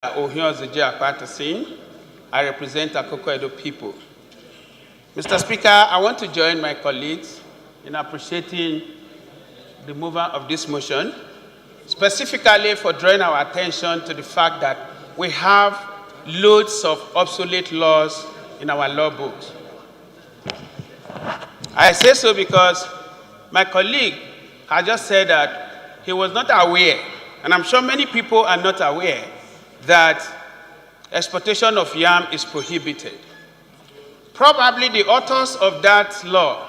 Hon Peter Akpatason. I represent Akoko Edo people. Mr. Speaker, I want to join my colleagues in appreciating the mover of this motion, specifically for drawing our attention to the fact that we have loads of obsolete laws in our law books. I say so because my colleague has just said that he was not aware, and I'm sure many people are not aware, that exportation of yam is prohibited. Probably the authors of that law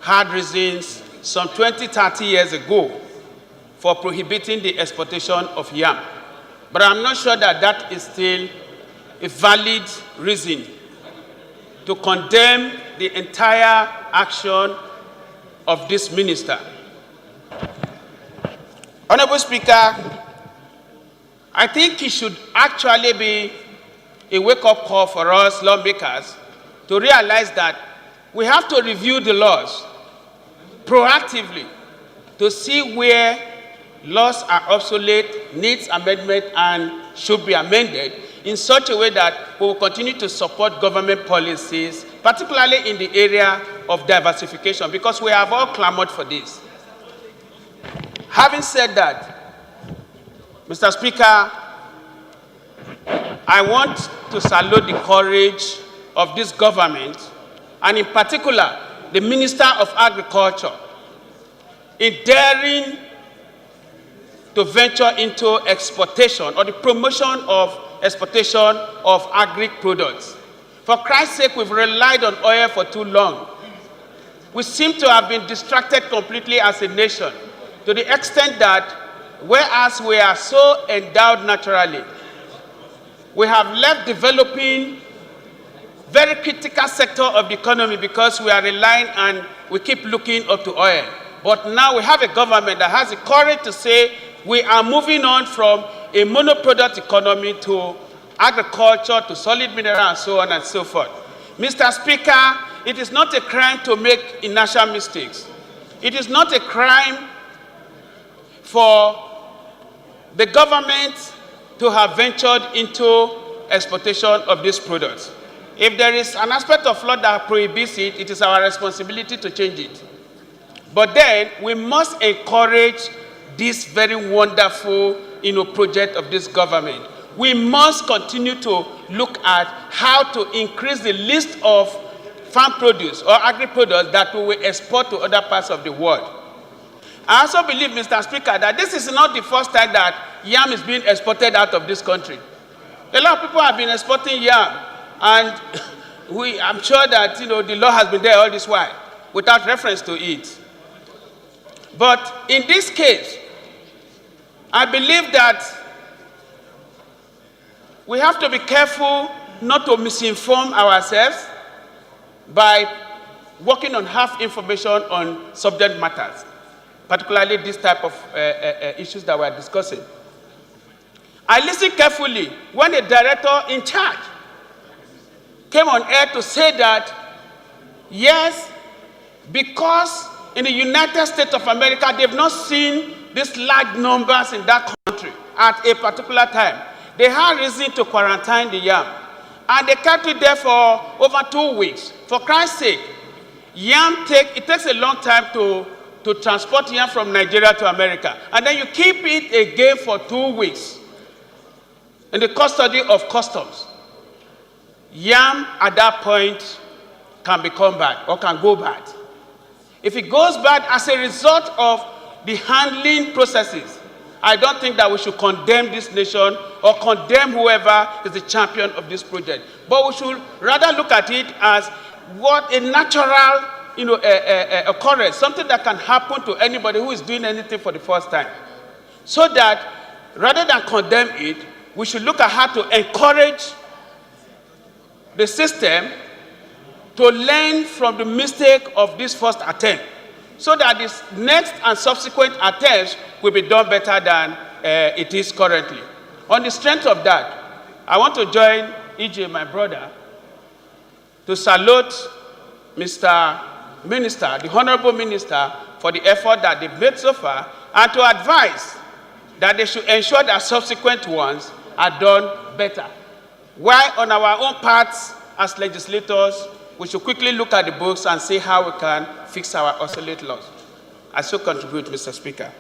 had reasons some 20, 30 years ago for prohibiting the exportation of yam. But I'm not sure that that is still a valid reason to condemn the entire action of this minister. Honorable Speaker, I think it should actually be a wake-up call for us lawmakers to realize that we have to review the laws proactively to see where laws are obsolete, needs amendment, and should be amended in such a way that we will continue to support government policies, particularly in the area of diversification, because we have all clamored for this. Having said that, Mr. Speaker, I want to salute the courage of this government, and in particular, the Minister of Agriculture, in daring to venture into exportation or the promotion of exportation of agri products. For Christ's sake, we've relied on oil for too long. We seem to have been distracted completely as a nation, to the extent that whereas we are so endowed naturally, we have left developing very critical sector of the economy because we are relying and we keep looking up to oil. But now we have a government that has the courage to say we are moving on from a monoproduct economy to agriculture, to solid mineral, and so on and so forth. Mr. Speaker, it is not a crime to make inertial mistakes. It is not a crime for the government to have ventured into exportation of these products. If there is an aspect of law that prohibits it, it is our responsibility to change it. But then we must encourage this very wonderful project of this government. We must continue to look at how to increase the list of farm produce or agri-products that we will export to other parts of the world. I also believe, Mr. Speaker, that this is not the first time that yam is being exported out of this country. A lot of people have been exporting yam, and I'm sure that the law has been there all this while without reference to it. But in this case, I believe that we have to be careful not to misinform ourselves by working on half information on subject matters, particularly this type of issues that we're discussing. I listened carefully when the director in charge came on air to say that, yes, because in the United States of America, they've not seen these large numbers in that country at a particular time. They had reason to quarantine the yam, and they kept it there for over 2 weeks. For Christ's sake, it takes a long time to transport yam from Nigeria to America, and then you keep it again for 2 weeks in the custody of customs. Yam at that point can become bad or can go bad. If it goes bad as a result of the handling processes, I don't think that we should condemn this nation or condemn whoever is the champion of this project. But we should rather look at it as what a natural occurrence, something that can happen to anybody who is doing anything for the first time. So that rather than condemn it, we should look at how to encourage the system to learn from the mistake of this first attempt, so that this next and subsequent attempts will be done better than it is currently. On the strength of that, I want to join EJ, my brother, to salute Mr. Minister, the Honorable Minister, for the effort that they've made so far, and to advise that they should ensure that subsequent ones are done better. While on our own parts, as legislators, we should quickly look at the books and see how we can fix our obsolete laws. I so contribute, Mr. Speaker.